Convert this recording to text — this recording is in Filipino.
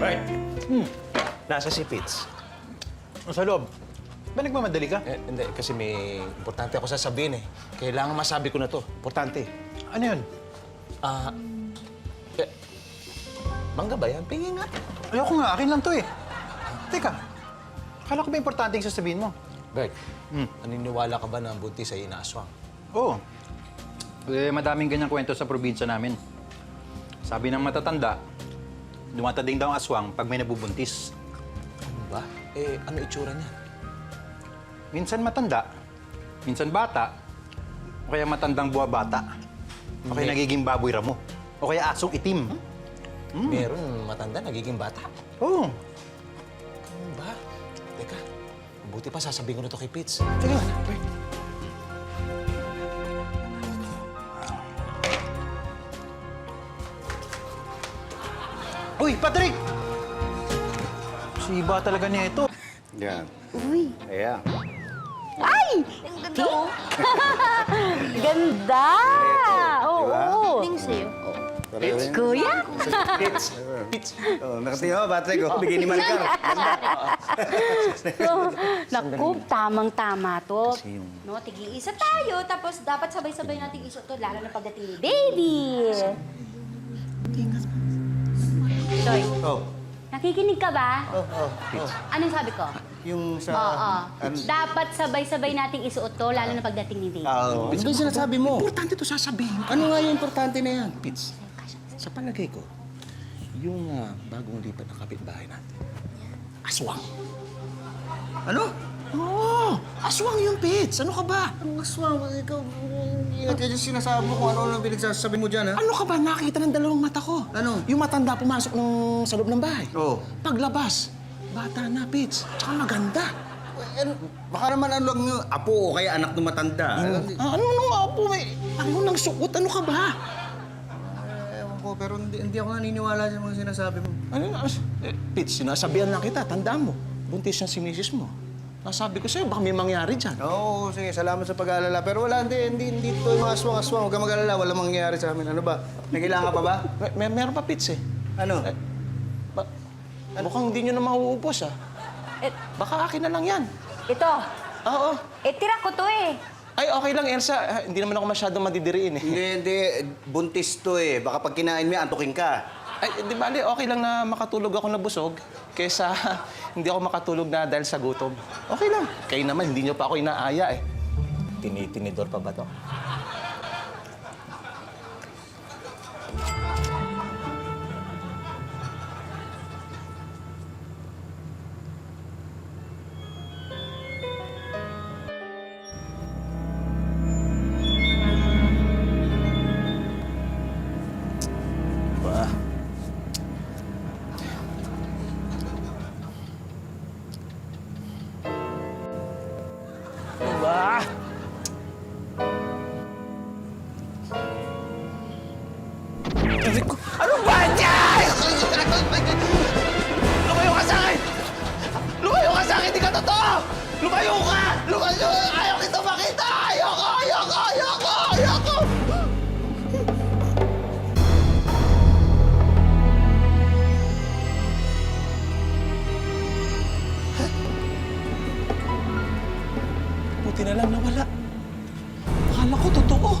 Right. Nasa si Pitts. Sa loob. Ba nagmamadali ka? Hindi, kasi may importante ako sasabihin eh. Kailangan masabi ko na to. Importante. Ano yun? Eh, mangga ba yan? Pingi nga. Ayoko nga, akin lang to eh. Teka, akala ko ba importante yung sasabihin mo? Bert, naniniwala ka ba na buntis ay inaaswang? Oo. Madaming ganyang kwento sa probinsya namin. Sabi ng matatanda, dumatading daw ang aswang pag may nabubuntis. Ano ba? Ano itsura niya? Minsan matanda, minsan bata, o kaya matandang buwabata, o kaya nagiging baboy ramo, o kaya asong itim. Meron matanda, nagiging bata. Oo. Ano ba? Teka, buti pa sasabihin ko na to kay Pitts. Teka, Bert. Uy, Patrick! Siba talaga niya ito. Yan. Uy! Ayan. Ay! Ang ganda, oh. Ganda! Oo. Diba? Tingin sa'yo. Pareho yan. Kuya? Pitts! Pitts! Oh, nakatingin mo, Patrick. Oh, bigyan ni Maricar. Naku, tamang-tama to. Kasi yung- No, tig-iisa tayo, tapos dapat sabay-sabay natin isuot to, lalo na pagdating ni baby. Toy, Oh, nakikinig ka ba? oh. Anong sabi ko? Yung sa... Oo. Ano- Dapat sabay-sabay nating isuot to, lalo na pagdating ni baby. Ano ba yung sinasabi mo? Importante to sasabihin. Ano nga yung importante na yan? Pitts, sa palagay ko, yung bagong lipat ng kapitbahay natin, aswang. Ano? Oo! Aswang yung Pitts! Ano ka ba? Ang aswang. Ikaw, ingat ka dyan sinasabi mo kung ano ang pinagsasabi mo dyan, ha? Ano ka ba? Nakita ng dalawang mata ko. Ano? Yung matanda pumasok sa loob ng bahay. Oo. Paglabas, bata na, Pitts. Tsaka maganda. Baka naman ano lang yung apo o kaya anak ng matanda. Ano nung apo eh? Ano nang suot? Ano ka ba? Ewan ko, pero hindi ako naniniwala sa mga sinasabi mo. Pitts, sinasabihan na kita. Tandaan mo. Buntis yung si misis mo. Nasabi ko sa'yo, baka may mangyari dyan. Oo, sige, salamat sa pag-aalala. Pero wala, hindi ito yung mga aswang-aswang. Huwag kang mag-alala, walang mangyayari sa amin. Ano ba? May kailangan ka pa ba? Meron pa, Pitts eh. Ano? Mukhang hindi nyo na mauubos ah. Eh, Baka akin na lang yan. ito, Oo. tira ko to eh. Ay, okay lang, Elsa. Hindi naman ako masyadong madidiriin eh. Hindi. Buntis to eh. Baka pag kinain mo yan, antukin ka. Ay, di bali, okay lang na makatulog ako na busog kaysa hindi ako makatulog na dahil sa gutom. Okay lang. Kayo naman, hindi nyo pa ako inaaya eh. Tinitinidor pa ba to? Ba? Ba? Ano ba yan? Lumayo ka sa akin! Lumayo ka sa akin! Hindi ka totoo! Lumayo ka! Lumayo! Ayaw kita makita! Ayoko! Ayoko! Ayoko! Ayoko! Buti na lang nawala. Akala ko totoo.